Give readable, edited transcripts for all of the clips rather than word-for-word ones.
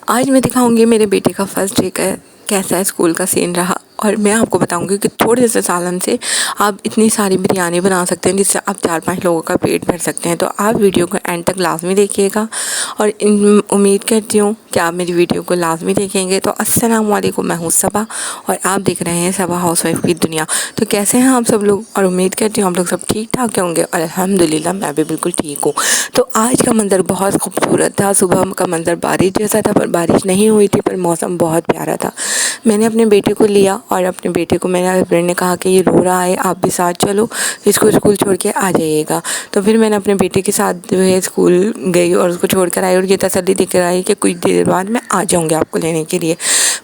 आज मैं दिखाऊंगी मेरे बेटे का फर्स्ट डे का कैसा स्कूल का सीन रहा और मैं आपको बताऊंगी कि थोड़े से सालन से आप इतनी सारी बिरयानी बना सकते हैं जिससे आप 4-5 लोगों का पेट भर सकते हैं। तो आप वीडियो को एंड तक लाजमी देखिएगा और उम्मीद करती हूँ कि आप मेरी वीडियो को लाजमी देखेंगे। तो अस्सलाम वालेकुम, मैं हूँ सबा और आप देख रहे हैं सबा हाउसवाइफ की दुनिया। तो कैसे हैं आप सब लोग, और उम्मीद करती हूँ आप लोग सब ठीक ठाक होंगे और अल्हम्दुलिल्लाह मैं भी बिल्कुल ठीक हूँ। तो आज का मंज़र बहुत खूबसूरत था। सुबह का मंज़र बारिश जैसा था पर बारिश नहीं हुई थी, पर मौसम बहुत प्यारा था। मैंने अपने बेटे को लिया और अपने बेटे को मेरे हस्बैंड ने कहा कि ये रो रहा है, आप भी साथ चलो, इसको स्कूल छोड़ के आ जाइएगा। तो फिर मैंने अपने बेटे के साथ जो है स्कूल गई और उसको छोड़ कर आई और ये तसल्ली दिख रहा है कि कुछ देर बाद मैं आ जाऊँगी आपको लेने के लिए।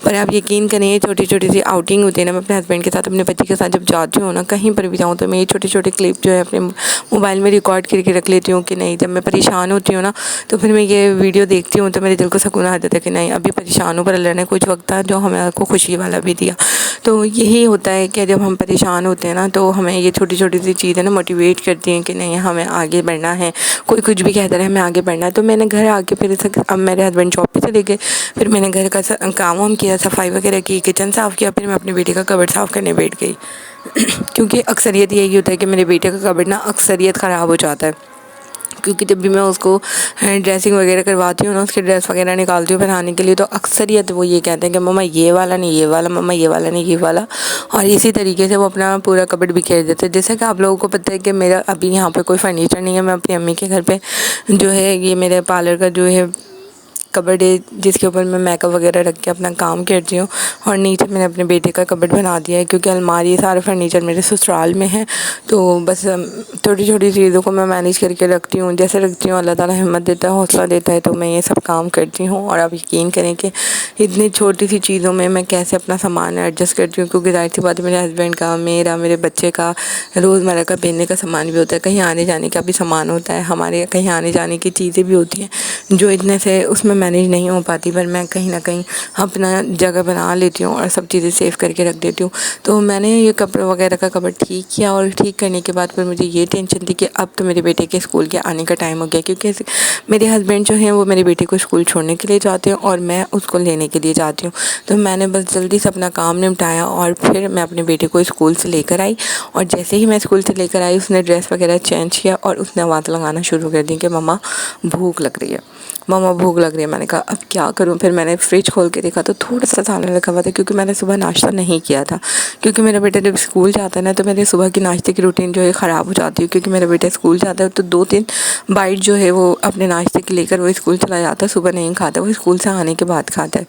पर आप यकीन करें, ये छोटी छोटी सी आउटिंग होती है ना, मैं अपने हस्बैंड के साथ अपने बच्चे के साथ जब जाती हूँ ना, कहीं पर भी जाऊँ तो मैं ये छोटे छोटे क्लिप जो है अपने मोबाइल में रिकॉर्ड करके रख लेती हूँ कि नहीं, जब मैं परेशान होती हूँ ना तो फिर मैं ये वीडियो देखती हूँ तो मेरे दिल को सुकून आ जाता है कि नहीं, अभी परेशान हूँ पर अल्लाह ने कुछ वक्त था जो हमें को खुशी वाला भी दिया। तो यही होता है कि जब हम परेशान होते हैं ना तो हमें ये छोटी छोटी सी चीज़ें ना मोटिवेट करती हैं कि नहीं, हमें आगे बढ़ना है। कोई कुछ भी कहता रहे, हमें आगे बढ़ना है। तो मैंने घर आके फिर अब मेरे हस्बैंड जॉब पे चले गए, फिर मैंने घर का काम वाम किया, सफाई वगैरह की, किचन साफ़ किया, फिर मैं अपने बेटे का कबर्ड साफ़ करने बैठ गई क्योंकि अक्सरियत यही होता है कि मेरे बेटे का कबर्ड ना अक्सरियत ख़राब हो जाता है। क्योंकि जब भी मैं उसको ड्रेसिंग वगैरह करवाती हूँ ना, उसकी ड्रेस वगैरह निकालती हूँ पहनाने के लिए, तो अक्सरियत वो ये कहते हैं कि मम्मा ये वाला नहीं ये वाला, मम्मा ये वाला नहीं ये वाला। और इसी तरीके से वो अपना पूरा कबर्ड बिखेर देते हैं। जैसे कि आप लोगों को पता है कि मेरा अभी यहाँ पे कोई फर्नीचर नहीं है। मैं अपनी अम्मी के घर पे जो है ये मेरे पार्लर का जो है कबर्ड है जिसके ऊपर मैं मेकअप वगैरह रख के अपना काम करती हूँ, और नीचे मैंने अपने बेटे का कबर्ड बना दिया है क्योंकि अलमारी सारा फर्नीचर मेरे ससुराल में है। तो बस छोटी छोटी चीज़ों को मैं मैनेज करके रखती हूँ, जैसे रखती हूँ अल्लाह ताला हिम्मत देता है, हौसला देता है, तो मैं ये सब काम करती हूँ। और आप यकीन करें कि इतनी छोटी सी चीज़ों में मैं कैसे अपना सामान एडजस्ट करती हूँ, क्योंकि ज़ाहिर सी बात है मेरे हस्बैंड का, मेरे बच्चे का रोज़मर्रा का पहनने का सामान भी होता है, कहीं आने जाने का भी सामान होता है, हमारे कहीं आने जाने की चीज़ें भी होती हैं जो इतने से उसमें मैनेज नहीं हो पाती, पर मैं कहीं ना कहीं अपना जगह बना लेती हूँ और सब चीज़ें सेव करके रख देती हूँ। तो मैंने ये कपड़े वगैरह का कबर्ड ठीक किया और ठीक करने के बाद फिर मुझे ये टेंशन थी कि अब तो मेरे बेटे के स्कूल के आने का टाइम हो गया, क्योंकि मेरे हस्बैंड जो हैं वो मेरे बेटे को स्कूल छोड़ने के लिए जाते हैं और मैं उसको लेने के लिए जाती हूँ। तो मैंने बस जल्दी से अपना काम निपटाया और फिर मैं अपने बेटे को स्कूल से लेकर आई। और जैसे ही मैं स्कूल से लेकर आई उसने ड्रेस वगैरह चेंज किया और उसने आवाज़ लगाना शुरू कर दी कि मम्मा भूख लग रही है, मम्मा भूख लग रही है। मैंने कहा अब क्या करूं, फिर मैंने फ्रिज खोल के देखा तो थोड़ा सा सालन रखा हुआ था, क्योंकि मैंने सुबह नाश्ता नहीं किया था। क्योंकि मेरा बेटा जब स्कूल जाता है ना तो मेरे सुबह की नाश्ते की रूटीन जो है ख़राब हो जाती है, क्योंकि मेरा बेटा स्कूल जाता है तो 2-3 बाइट जो है वो अपने नाश्ते के लेकर वो स्कूल चला जाता है, सुबह नहीं खाता, वो स्कूल से आने के बाद खाता है।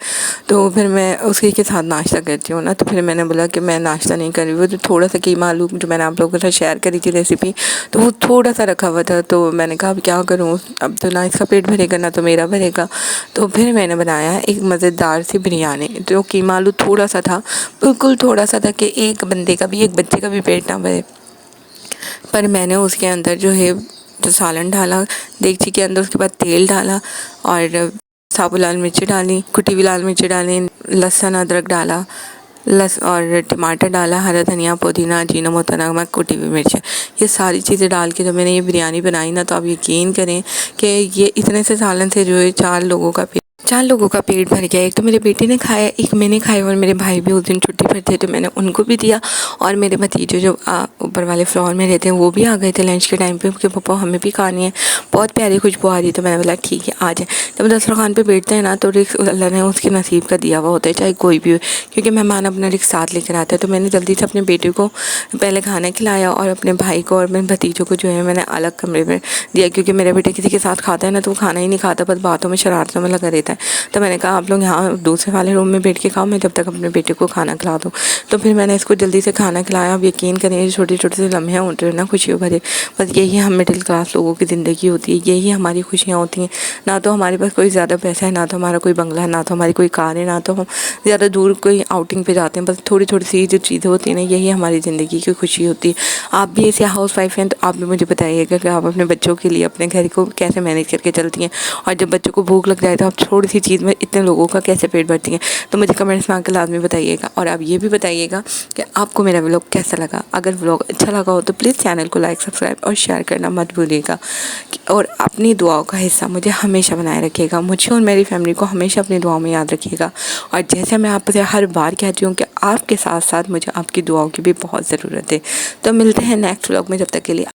तो फिर मैं उसी के साथ नाश्ता करती हूँ ना, तो फिर मैंने बोला कि मैं नाश्ता नहीं कर रही। वो जो थोड़ा सा कीमा आलू जो मैंने आप लोगों के साथ शेयर करी थी रेसिपी, तो वो थोड़ा सा रखा हुआ था। तो मैंने कहा अब क्या करूँ, अब तो ना इसका पेट भरेगा ना तो मेरा भरेगा। तो फिर मैंने बनाया एक मज़ेदार सी बिरयानी। जो कीमा आलू थोड़ा सा था, बिल्कुल थोड़ा सा था कि एक बंदे का भी, एक बच्चे का भी पेट ना भरे, पर मैंने उसके अंदर जो है जो सालन डाला देगची के अंदर, उसके बाद तेल डाला और साबुत लाल मिर्ची डाली, कुटी हुई लाल मिर्ची डाली, लहसुन अदरक डाला, और टमाटर डाला, हरा धनिया, पुदीना, अजीनो मोटो नमक, कुटी हुई मिर्च, ये सारी चीज़ें डाल के जब मैंने ये बिरयानी बनाई ना, तो आप यकीन करें कि ये इतने से सालन से जो है 4 लोगों का पेट भर गया। एक तो मेरे बेटे ने खाया, एक मैंने खाया, और मेरे भाई भी उस दिन छुट्टी पर थे तो मैंने उनको भी दिया। और मेरे भतीजे जो ऊपर वाले फ्लोर में रहते हैं वो भी आ गए थे लंच के टाइम पे कि पापा हमें भी खानी है, बहुत प्यारी खुशबू आ रही। तो मैंने बोला ठीक है आ जाए। जब दस्तरखान पे बैठते हैं ना तो रिस्क अल्लाह ने उसके नसीब का दिया हुआ होता है, चाहे कोई भी हो, क्योंकि मेहमान अपना रिस्क साथ लेकर आते हैं। तो मैंने जल्दी से अपने बेटे को पहले खाना खिलाया और अपने भाई को और मेरे भतीजों को जो है मैंने अलग कमरे में दिया, क्योंकि मेरा बेटा किसी के साथ खाता है ना तो वो खाना ही नहीं खाता, बस बातों में शरारतों में लगा रहता है। तो मैंने कहा आप लोग यहाँ दूसरे वाले रूम में बैठ के खाओ, मैं जब तक अपने बेटे को खाना खिला दूँ। तो फिर मैंने इसको जल्दी से खाना खिलाया। अब यकीन करें छोटे छोटे से लम्हे होते हैं ना खुशियों भरे, बस यही हम मिडिल क्लास लोगों की ज़िंदगी होती है, यही हमारी खुशियाँ होती हैं। ना तो हमारे पास कोई ज़्यादा पैसा है, ना तो हमारा कोई बंगला है, ना तो हमारी कोई कार है, ना तो हम ज़्यादा दूर कोई आउटिंग पे जाते हैं, बस थोड़ी थोड़ी सी जो चीज़ें होती हैं ना, यही हमारी ज़िंदगी की खुशी होती है। आप भी ऐसे हाउस वाइफ हैं तो आप भी मुझे बताइएगा कि आप अपने बच्चों के लिए अपने घर को कैसे मैनेज करके चलती हैं, और जब बच्चों को भूख लग जाए तो आप थोड़ी सी चीज़ में इतने लोगों का कैसे पेट भरती हैं। तो मुझे कमेंट्स में आकर लाजमी बताइएगा। और आप ये भी बताइएगा कि आपको मेरा व्लॉग कैसा लगा। अगर व्लॉग अच्छा लगा हो तो प्लीज़ चैनल को लाइक, सब्सक्राइब और शेयर करना मत भूलिएगा। और अपनी दुआओं का हिस्सा मुझे हमेशा बनाए रखिएगा। मुझे और मेरी फैमिली को हमेशा अपनी दुआओं में याद रखिएगा। और जैसे मैं आपसे हर बार कहती हूँ कि आपके साथ साथ मुझे आपकी दुआओं की भी बहुत ज़रूरत है। तो मिलते हैं नेक्स्ट व्लॉग में, जब तक के लिए